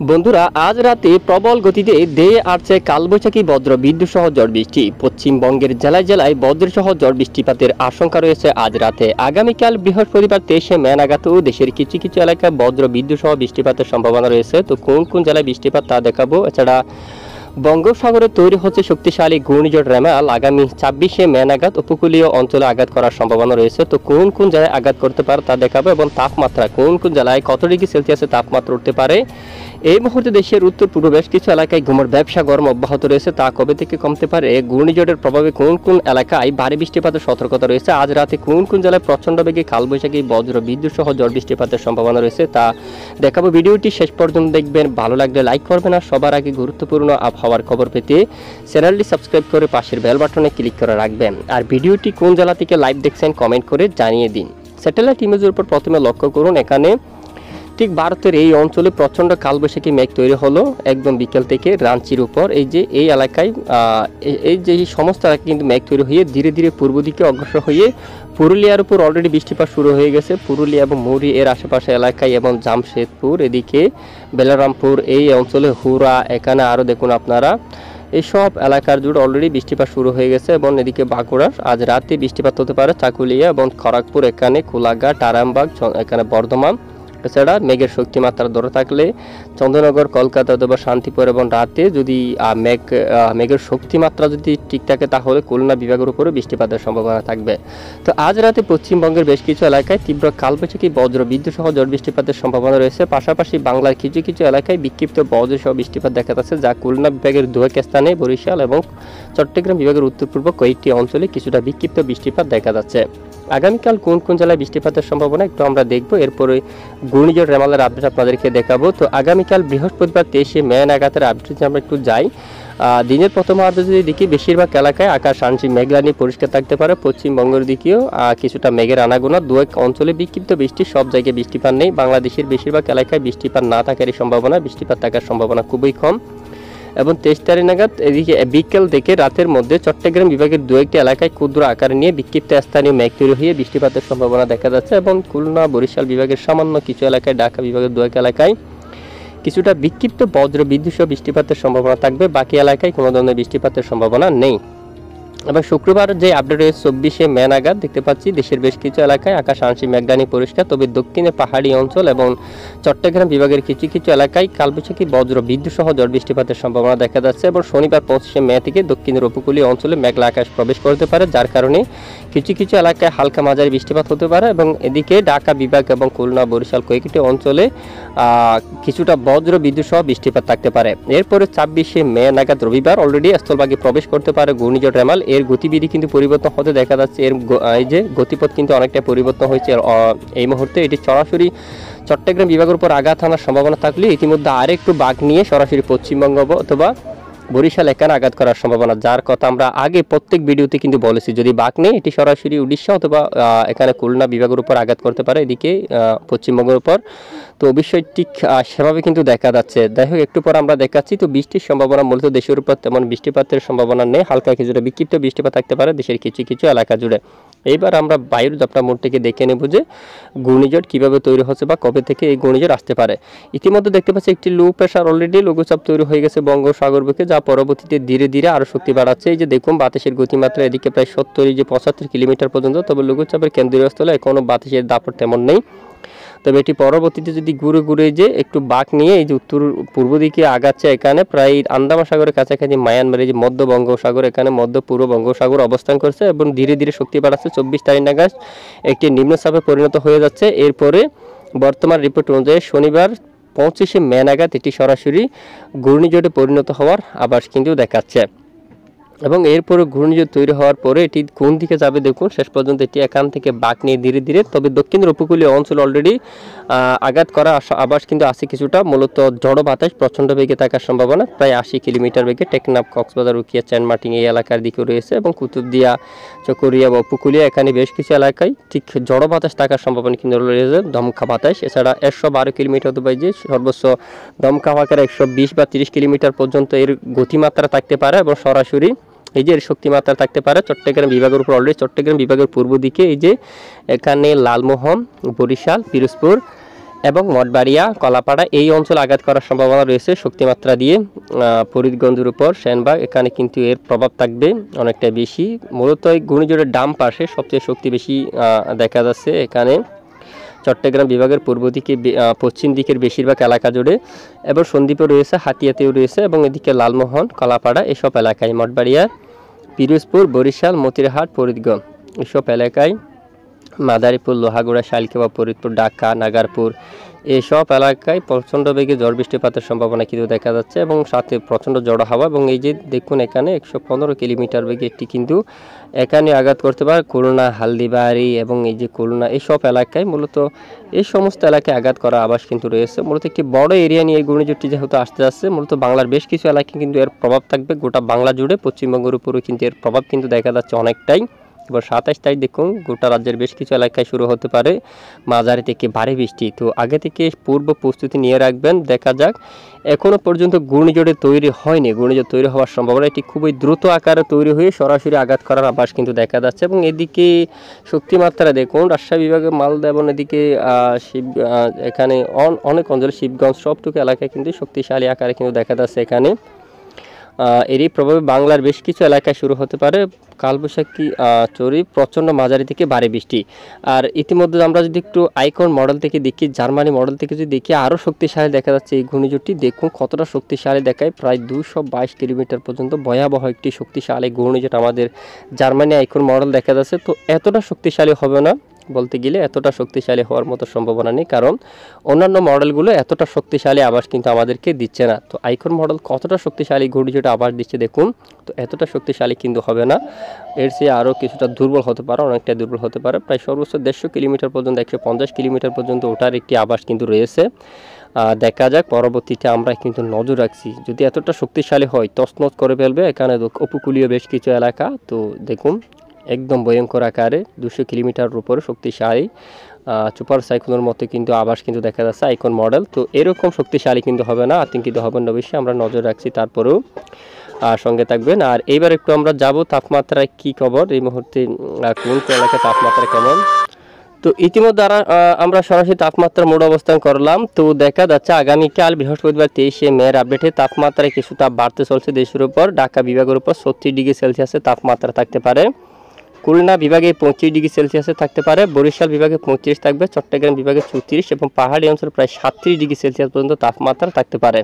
বন্ধুরা, আজ রাতে প্রবল গতিতে ধেয়ে আসছে কালবৈশাখী বজ্র বিদ্যুৎ সহ ঝড় বৃষ্টি। পশ্চিমবঙ্গের জেলায় জেলায় বজ্রসহ ঝড় বৃষ্টিপাতের আশঙ্কা রয়েছে আজ রাতে। আগামীকাল বৃহস্পতিবার 23শে মে নাগাদও দেশের কিছু কিছু এলাকায় বজ্র বিদ্যুৎ সহ বৃষ্টিপাতের সম্ভাবনা রয়েছে। তো কোন কোন জেলায় বৃষ্টিপাত তা দেখাবো। এছাড়া বঙ্গোপসাগরে তৈরি হচ্ছে শক্তিশালী ঘূর্ণিঝড় রেমাল আগামী 26শে মে নাগাদ উপকূলীয় অঞ্চলে আঘাত করার সম্ভাবনা রয়েছে। তো কোন কোন জেলায় আঘাত করতে পারে তা দেখাবো এবং তাপমাত্রা কোন কোন জেলায় কত ডিগ্রি সেলসিয়াসে তাপমাত্রা উঠতে পারে। এই মুহূর্তে দেশের উত্তর পূর্ব বেশ কিছু এলাকায় ঘুমের ব্যবসা গরম অব্যাহত রয়েছে, তা কবে থেকে কমতে পারে। ঘূর্ণিঝড়ের প্রভাবে কোন কোন এলাকায় ভারী বৃষ্টিপাতের সতর্কতা রয়েছে। আজ রাতে কোন কোন জেলায় প্রচণ্ড বেগে কালবৈশাখী বজ্র বিদ্যুৎ সহ ঝড় বৃষ্টিপাতের সম্ভাবনা রয়েছে তা দেখাবো। ভিডিওটি শেষ পর্যন্ত দেখবেন, ভালো লাগলে লাইক করবেন আর সবার আগে গুরুত্বপূর্ণ আবহাওয়ার খবর পেতে চ্যানেলটি সাবস্ক্রাইব করে পাশের বেল বাটনে ক্লিক করে রাখবেন। আর ভিডিওটি কোন জেলা থেকে লাইভ দেখছেন কমেন্ট করে জানিয়ে দিন। স্যাটেলাইট ইমেজের উপর প্রথমে লক্ষ্য করুন, এখানে ঠিক ভারতের এই অঞ্চলে প্রচণ্ড কালবৈশাখী মেঘ তৈরি হলো একদম বিকেল থেকে রাঁচির উপর। এই যে এই এলাকায় এই যে সমস্ত এলাকায় কিন্তু মেঘ তৈরি হয়ে ধীরে ধীরে পূর্ব দিকে অগ্রসর হয়ে পুরুলিয়ার উপর অলরেডি বৃষ্টিপাত শুরু হয়ে গেছে। পুরুলিয়া এবং মুড়ি এর আশেপাশে এলাকায় এবং জামশেদপুর, এদিকে বেলারামপুর এই অঞ্চলে হুরা, এখানে আরও দেখুন আপনারা এইসব এলাকার জুড়ে অলরেডি বৃষ্টিপাত শুরু হয়ে গেছে। এবং এদিকে বাঁকুড়ার আজ রাতে বৃষ্টিপাত হতে পারে চাকুলিয়া এবং খড়গপুর, এখানে কোলাঘাট, আরামবাগ, এখানে বর্ধমান। এছাড়া মেঘের শক্তিমাত্রা ধরে থাকলে চন্দ্রনগর, কলকাতা অথবা শান্তিপুর এবং রাতে যদি মেঘের শক্তিমাত্রা যদি ঠিক থাকে তাহলে খুলনা বিভাগের উপরে বৃষ্টিপাতের সম্ভাবনা থাকবে। তো আজ রাতে পশ্চিমবঙ্গের বেশ কিছু এলাকায় তীব্র কালবৈশাখী বজ্র বিদ্যুৎ সহ ঝড় বৃষ্টিপাতের সম্ভাবনা রয়েছে। পাশাপাশি বাংলার কিছু কিছু এলাকায় বিক্ষিপ্ত বজ্র সহ বৃষ্টিপাত দেখা যাচ্ছে, যা খুলনা বিভাগের দুয়েক স্থানে, বরিশাল এবং চট্টগ্রাম বিভাগের উত্তর পূর্ব কয়েকটি অঞ্চলে কিছুটা বিক্ষিপ্ত বৃষ্টিপাত দেখা যাচ্ছে। আগামীকাল কোন কোন জেলায় বৃষ্টিপাতের সম্ভাবনা একটু আমরা দেখবো, এরপরে ঘূর্ণিঝড় রেমালের আপডেট আপনাদেরকে দেখাবো। তো আগামীকাল বৃহস্পতিবার 23শে মে নাগাদের আপডেট আমরা একটু যাই। দিনের প্রথমার্ধে যদি দেখি বেশিরভাগ এলাকায় আকাশ আংশিক মেঘলা নিয়ে পরিষ্কার থাকতে পারে। পশ্চিমবঙ্গের দিকেও কিছুটা মেঘের আনাগোনা, দু এক অঞ্চলে বিক্ষিপ্ত বৃষ্টি, সব জায়গায় বৃষ্টিপাত নেই। বাংলাদেশের বেশিরভাগ এলাকায় বৃষ্টিপাত না থাকারই সম্ভাবনা, বৃষ্টিপাত থাকার সম্ভাবনা খুবই কম। এবং 23 তারিখ নাগাদ এদিকে বিকেল থেকে রাতের মধ্যে চট্টগ্রাম বিভাগের দু একটি এলাকায় ক্ষুদ্র আকার নিয়ে বিক্ষিপ্ত স্থানীয় মেঘ তৈরি হয়ে বৃষ্টিপাতের সম্ভাবনা দেখা যাচ্ছে। এবং খুলনা, বরিশাল বিভাগের সামান্য কিছু এলাকায়, ঢাকা বিভাগের দু এক এলাকায় কিছুটা বিক্ষিপ্ত বজ্র বিদ্যুৎ সহ বৃষ্টিপাতের সম্ভাবনা থাকবে। বাকি এলাকায় কোনো ধরনের বৃষ্টিপাতের সম্ভাবনা নেই। এবং শুক্রবার যে আপডেট রয়েছে 24শে মে নাগাদ দেখতে পাচ্ছি দেশের বেশ কিছু এলাকায় আকাশ আংশিক মেঘানি পরিষ্কার, তবে দক্ষিণে পাহাড়ি অঞ্চল এবং চট্টগ্রাম বিভাগের কিছু কিছু এলাকায় কালবৈশাখী বজ্র বিদ্যুৎ সহ ঝড় বৃষ্টিপাতের সম্ভাবনা দেখা যাচ্ছে। এবং শনিবার 25শে মে থেকে দক্ষিণের উপকূলীয় অঞ্চলে মেঘলা আকাশ প্রবেশ করতে পারে, যার কারণে কিছু কিছু এলাকায় হালকা মাঝারি বৃষ্টিপাত হতে পারে। এবং এদিকে ঢাকা বিভাগ এবং খুলনা, বরিশাল কয়েকটি অঞ্চলে কিছুটা বজ্র বিদ্যুৎ সহ বৃষ্টিপাত থাকতে পারে। এরপরে 26শে মে নাগাদ রবিবার অলরেডি স্থলভাগে প্রবেশ করতে পারে ঘূর্ণিঝড় রেমাল। এর গতিবিধি কিন্তু পরিবর্তন হতে দেখা যাচ্ছে, এর এই যে গতিপথ কিন্তু অনেকটা পরিবর্তন হয়েছে এই মুহূর্তে। এটি সরাসরি চট্টগ্রাম বিভাগের উপর আঘাত আনার সম্ভাবনা থাকলে ইতিমধ্যে আরেকটু বাঁক নিয়ে সরাসরি পশ্চিমবঙ্গ অথবা বরিশাল এখানে আঘাত করার সম্ভাবনা, যার কথা আমরা আগে প্রত্যেক ভিডিওতে কিন্তু বলেছি। যদি বাঁক নেই এটি সরাসরি উড়িষ্যা অথবা এখানে খুলনা বিভাগের উপর আঘাত করতে পারে, এদিকে পশ্চিমবঙ্গের উপর। তো অবশ্যই ঠিক সেভাবে কিন্তু দেখা যাচ্ছে। যাই হোক, একটু পর আমরা দেখাচ্ছি। তো বৃষ্টির সম্ভাবনা মূলত দেশের উপর তেমন বৃষ্টিপাতের সম্ভাবনা নেই, হালকা কিছুটা বিক্ষিপ্ত বৃষ্টিপাত থাকতে পারে দেশের কিছু কিছু এলাকা জুড়ে। এইবার আমরা বায়ুর যাত্রা মোড় থেকে দেখে নেব যে ঘূর্ণিঝড় কীভাবে তৈরি হচ্ছে বা কবে থেকে এই ঘূর্ণিঝড় আসতে পারে। ইতিমধ্যে দেখতে পাচ্ছি একটি লো প্রেশার অলরেডি লঘুচাপ তৈরি হয়ে গেছে বঙ্গোপসাগর বুকে, যা পরবর্তীতে ধীরে ধীরে আরও শক্তি বাড়াচ্ছে। এই যে দেখুন বাতাসের গতিমাত্রা এদিকে প্রায় 75 কিলোমিটার পর্যন্ত, তবে লঘুচাপের কেন্দ্রীয় স্থলে এখনও বাতাসের দাপট তেমন নেই। তবে এটি পরবর্তীতে যদি ঘুরে ঘুরে যে একটু বাঁক নিয়ে এই যে উত্তর পূর্ব দিকে আগাচ্ছে, এখানে প্রায় আন্দামান সাগরের কাছাকাছি মায়ানমার, এই যে মধ্য বঙ্গোপসাগর, এখানে মধ্য পূর্ব বঙ্গোপসাগর অবস্থান করছে এবং ধীরে ধীরে শক্তি বাড়াচ্ছে। 24 তারিখ নাগাদ একটি নিম্নচাপে পরিণত হয়ে যাচ্ছে। এরপরে বর্তমান রিপোর্ট অনুযায়ী শনিবার 25শে মে নাগাদ এটি সরাসরি ঘূর্ণিঝড়ে পরিণত হওয়ার আভাস কিন্তু দেখাচ্ছে। এবং এরপরে ঘূর্ণিঝড় তৈরি হওয়ার পরে এটি কোন দিকে যাবে দেখুন, শেষ পর্যন্ত এটি এখান থেকে বাঁক নিয়ে ধীরে ধীরে, তবে দক্ষিণের উপকূলীয় অঞ্চল অলরেডি আঘাত করা আভাস কিন্তু আছে কিছুটা। মূলত ঝড়ো বাতাস প্রচণ্ড বেগে থাকার সম্ভাবনা, প্রায় 80 কিলোমিটার বেগে টেকনাফ, কক্সবাজার, উখিয়া, চানমার্টিন এই এলাকার দিকে রয়েছে। এবং কুতুবদিয়া, চকরিয়া বা উপকূলীয় এখানে বেশ কিছু এলাকায় ঠিক ঝড়ো বাতাস থাকার সম্ভাবনা কিন্তু রয়েছে, দমকা বাতাস। এছাড়া 112 কিলোমিটার অথবা যে সর্বোচ্চ দমকা আকারে 120 বা 30 কিলোমিটার পর্যন্ত এর গতিমাত্রা থাকতে পারে। এবং সরাসরি এই যে শক্তিমাত্রা থাকতে পারে চট্টগ্রাম বিভাগের উপর অলরেডি। চট্টগ্রাম বিভাগের পূর্ব দিকে এই যে এখানে লালমোহন, বরিশাল, পিরোজপুর এবং মঠবাড়িয়া কলাপাড়া এই অঞ্চল আঘাত করার সম্ভাবনা রয়েছে শক্তিমাত্রা দিয়ে। ফরিদগঞ্জের উপর সেনবাগ এখানে কিন্তু এর প্রভাব থাকবে অনেকটা বেশি। মূলত এই ঘূর্ণিঝড়ের ডাম পাশে সবচেয়ে শক্তি বেশি দেখা যাচ্ছে এখানে চট্টগ্রাম বিভাগের পূর্ব দিকে, পশ্চিম দিকের বেশিরভাগ এলাকা জুড়ে, এবং সন্দ্বীপে রয়েছে, হাতিয়াতেও রয়েছে, এবং এদিকে লালমোহন কলাপাড়া এসব এলাকায়, মঠবাড়িয়া, পিরোজপুর, বরিশাল, মতিরহাট, ফরিদগঞ্জ এসব এলাকায়, মাদারীপুর, লোহাগড়া, শাইলখোপা, ফরিদপুর, ঢাকা, নাগারপুর এসব এলাকায় প্রচণ্ড বেগে ঝড় বৃষ্টিপাতের সম্ভাবনা কিন্তু দেখা যাচ্ছে, এবং সাথে প্রচণ্ড ঝড়ো হাওয়া। এবং এই যে দেখুন এখানে 115 কিলোমিটার বেগে এটি কিন্তু এখানে আঘাত করতে পারে খুলনা, হালদিবাড়ি এবং এই যে খুলনা এইসব এলাকায়, মূলত এই সমস্ত এলাকায় আঘাত করার আভাস কিন্তু রয়েছে। মূলত একটি বড় এরিয়া নিয়ে এই ঘূর্ণিঝড়টি যেহেতু আসতে যাচ্ছে, মূলত বাংলার বেশ কিছু এলাকায় কিন্তু এর প্রভাব থাকবে, গোটা বাংলা জুড়ে, পশ্চিমবঙ্গের উপরেও কিন্তু এর প্রভাব কিন্তু দেখা যাচ্ছে অনেকটাই। এবার 27 তারিখ দেখুন গোটা রাজ্যের বেশ কিছু এলাকায় শুরু হতে পারে মাঝারি থেকে ভারী বৃষ্টি। তো আগে থেকে পূর্ব প্রস্তুতি নিয়ে রাখবেন। দেখা যাক, এখনও পর্যন্ত ঘূর্ণিঝড়ে তৈরি হয়নি, ঘূর্ণিঝড় তৈরি হওয়ার সম্ভাবনা, এটি খুবই দ্রুত আকারে তৈরি হয়ে সরাসরি আঘাত করার আভাস কিন্তু দেখা যাচ্ছে। এবং এদিকে শক্তিমাত্রা দেখুন রাজশাহী বিভাগের মালদা এবং এদিকে এখানে অনেক অঞ্চলে শিবগঞ্জ সবটুকু এলাকায় কিন্তু শক্তিশালী আকারে কিন্তু দেখা যাচ্ছে এখানে। এরই প্রভাবে বাংলার বেশ কিছু এলাকায় শুরু হতে পারে কালবৈশাখী চরি প্রচণ্ড মাঝারি থেকে ভারী বৃষ্টি। আর ইতিমধ্যে আমরা যদি একটু আইকন মডেল থেকে দেখি, জার্মানি মডেল থেকে যদি দেখি, আরও শক্তিশালী দেখা যাচ্ছে এই ঘূর্ণিঝড়টি। দেখুন কতটা শক্তিশালী দেখায়, প্রায় 222 কিলোমিটার পর্যন্ত ভয়াবহ একটি শক্তিশালী ঘূর্ণিঝড় আমাদের জার্মানি আইকন মডেল দেখা যাচ্ছে। তো এতটা শক্তিশালী হবে না, বলতে গেলে এতটা শক্তিশালী হওয়ার মতো সম্ভাবনা নেই, কারণ অন্যান্য মডেলগুলো এতটা শক্তিশালী আভাস কিন্তু আমাদেরকে দিচ্ছে না। তো আইকন মডেল কতটা শক্তিশালী ঘূর্ণিঝড়ে আভাস দিচ্ছে দেখুন। তো এতটা শক্তিশালী কিন্তু হবে না, এর চেয়ে আরও কিছুটা দুর্বল হতে পারে, অনেকটা দুর্বল হতে পারে। প্রায় সর্বোচ্চ 150 কিলোমিটার পর্যন্ত, 150 কিলোমিটার পর্যন্ত ওঠার একটি আভাস কিন্তু রয়েছে। দেখা যাক, পরবর্তীতে আমরা কিন্তু নজর রাখছি, যদি এতটা শক্তিশালী হয় তছনছ করে ফেলবে এখানে উপকূলীয় বেশ কিছু এলাকা। তো দেখুন একদম ভয়ঙ্কর আকারে 200 কিলোমিটার উপরে শক্তিশালী সুপার সাইক্লোনের মতো কিন্তু আভাস কিন্তু দেখা যাচ্ছে আইকন মডেল। তো এরকম শক্তিশালী কিন্তু হবে না, আতঙ্কিত হবেন না বেশি, আমরা নজর রাখছি, তারপরেও সঙ্গে থাকবেন। আর এইবার একটু আমরা যাব তাপমাত্রায় কি খবর এই মুহূর্তে, কোন এলাকায় তাপমাত্রা কেমন। তো ইতিমধ্যে আমরা সরাসরি তাপমাত্রা মোড অবস্থান করলাম। তো দেখা যাচ্ছে আগামীকাল বৃহস্পতিবার 23শে মের আপডেটে তাপমাত্রায় কিছু তাপ বাড়তে চলছে দেশের উপর। ঢাকা বিভাগের উপর 36 ডিগ্রি সেলসিয়াসের তাপমাত্রা থাকতে পারে, খুলনা বিভাগে 25 ডিগ্রি সেলসিয়াসে থাকতে পারে, বরিশাল বিভাগে 35 থাকবে, চট্টগ্রাম বিভাগে 34 এবং পাহাড়ি অঞ্চলে প্রায় 37 ডিগ্রি সেলসিয়াস পর্যন্ত তাপমাত্রা থাকতে পারে।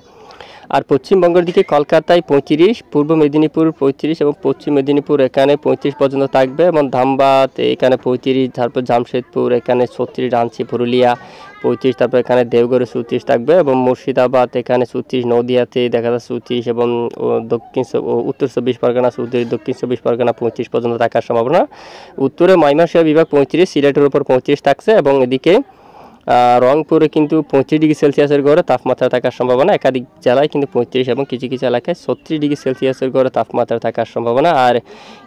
আর পশ্চিমবঙ্গের দিকে কলকাতায় 35, পূর্ব মেদিনীপুর 35 এবং পশ্চিম মেদিনীপুর এখানে 35 পর্যন্ত থাকবে, এবং ধামবাদ এখানে 35, তারপর জামশেদপুর এখানে 36, রাঞ্চি, পুরুলিয়া 35, তারপর এখানে দেওঘরে 34 থাকবে, এবং মুর্শিদাবাদ এখানে 34, নদিয়াতে দেখা যাচ্ছে 34, এবং উত্তর 24 পরগনা 34, দক্ষিণ 24 পরগনা 35 পর্যন্ত থাকার সম্ভাবনা। উত্তরে ময়মনসিংহ বিভাগ 35, সিলেটের উপর 35 থাকছে, এবং এদিকে রংপুরে কিন্তু 25 ডিগ্রি সেলসিয়াসের গড়ে তাপমাত্রা থাকার সম্ভাবনা, একাধিক জেলায় কিন্তু 35 এবং কিছু কিছু এলাকায় 36 ডিগ্রি সেলসিয়াসের গড়ে তাপমাত্রা থাকার সম্ভাবনা। আর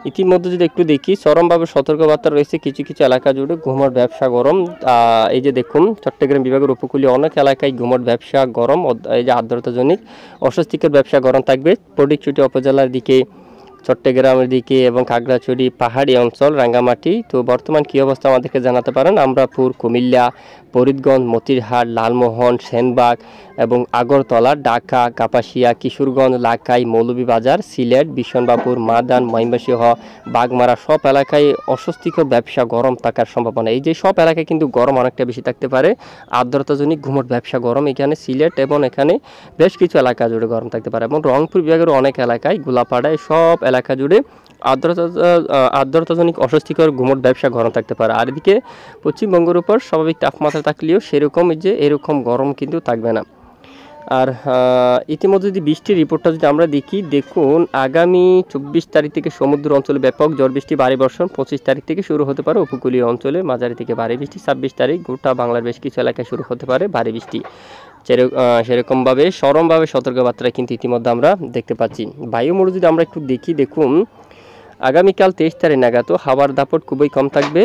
ইতিমধ্যে যদি একটু দেখি, চরমভাবে সতর্কবার্তা রয়েছে কিছু কিছু এলাকা জুড়ে, ঘুমট ব্যবসা গরম। এই যে দেখুন চট্টগ্রাম বিভাগের উপকূলীয় অনেক এলাকায় ঘুমট ব্যবসা গরম, এই যে আর্দ্রতাজনিক অস্বস্তিকর ব্যবসা গরম থাকবে। ফটিকছড়ি উপজেলার দিকে, চট্টগ্রামের দিকে এবং খাগড়াছড়ি পাহাড়ি অঞ্চল, রাঙ্গামাটি। তো বর্তমান কী অবস্থা আমাদেরকে জানাতে পারেন। আমরাপুর, কুমিল্লা, ফরিদগঞ্জ, মতিরহাট, লালমোহন, সেনবাগ এবং আগরতলা, ঢাকা, কাপাসিয়া, কিশোরগঞ্জ, লাখাই, মৌলভীবাজার, সিলেট, বিশনবাপুর, মাদান, ময়মনসিংহ, বাগমারা সব এলাকায় অস্বস্তিকর ব্যবসা গরম থাকার সম্ভাবনা। এই যে সব এলাকায় কিন্তু গরম অনেকটা বেশি থাকতে পারে, আর্দ্রতাজনিক ঘুমট ব্যবসা গরম এখানে সিলেট এবং এখানে বেশ কিছু এলাকা জুড়ে গরম থাকতে পারে, এবং রংপুর বিভাগের অনেক এলাকায়, গোলাপাড়ায় সব এলাকা জুড়ে আর্দ্রতাজনিক অস্বস্তিকর ঘুমট ব্যবসা গরম থাকতে পারে। আর এদিকে পশ্চিমবঙ্গের উপর স্বাভাবিক তাপমাত্রা থাকলেও সেরকম যে এরকম গরম কিন্তু থাকবে না। আর ইতিমধ্যে যদি বৃষ্টির রিপোর্টটা যদি আমরা দেখি, দেখুন আগামী 24 তারিখ থেকে সমুদ্র অঞ্চলে ব্যাপক ঝড় বৃষ্টি, ভারী বর্ষণ। 25 তারিখ থেকে শুরু হতে পারে উপকূলীয় অঞ্চলে মাঝারি থেকে ভারী বৃষ্টি। 26 তারিখ গোটা বাংলার বেশ কিছু এলাকায় শুরু হতে পারে ভারী বৃষ্টি। সেরকমভাবে চরমভাবে সতর্কবার্তা কিন্তু ইতিমধ্যে আমরা দেখতে পাচ্ছি। বায়ুমণ্ডল যদি আমরা একটু দেখি, দেখুন আগামীকাল 23 তারিখ নাগাদ হাওয়ার দাপট খুবই কম থাকবে,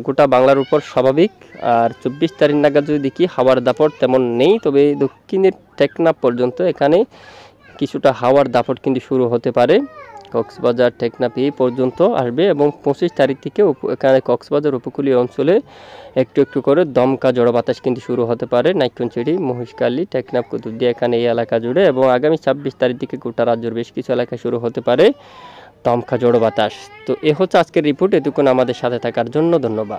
গোটা বাংলার উপর স্বাভাবিক। আর 24 তারিখ নাগাদ যদি দেখি হাওয়ার দাপট তেমন নেই, তবে দক্ষিণের টেকনাফ পর্যন্ত এখানে কিছুটা হাওয়ার দাপট কিন্তু শুরু হতে পারে, কক্সবাজার টেকনাফ এই পর্যন্ত আসবে এবং 25 তারিখ থেকে এখানে কক্সবাজার উপকূলীয় অঞ্চলে একটু একটু করে দমকা ঝড়ো বাতাস কিন্তু শুরু হতে পারে নাইক্ষ্যংছড়ি, মহেশখালী, টেকনাফ, কুতুবদিয়া এখানে এই এলাকা জুড়ে এবং আগামী 26 তারিখ থেকে গোটা রাজ্যের বেশ কিছু এলাকায় শুরু হতে পারে দমকা ঝড়ো বাতাস। তো এ হচ্ছে আজকের রিপোর্ট। এতক্ষণ আমাদের সাথে থাকার জন্য ধন্যবাদ।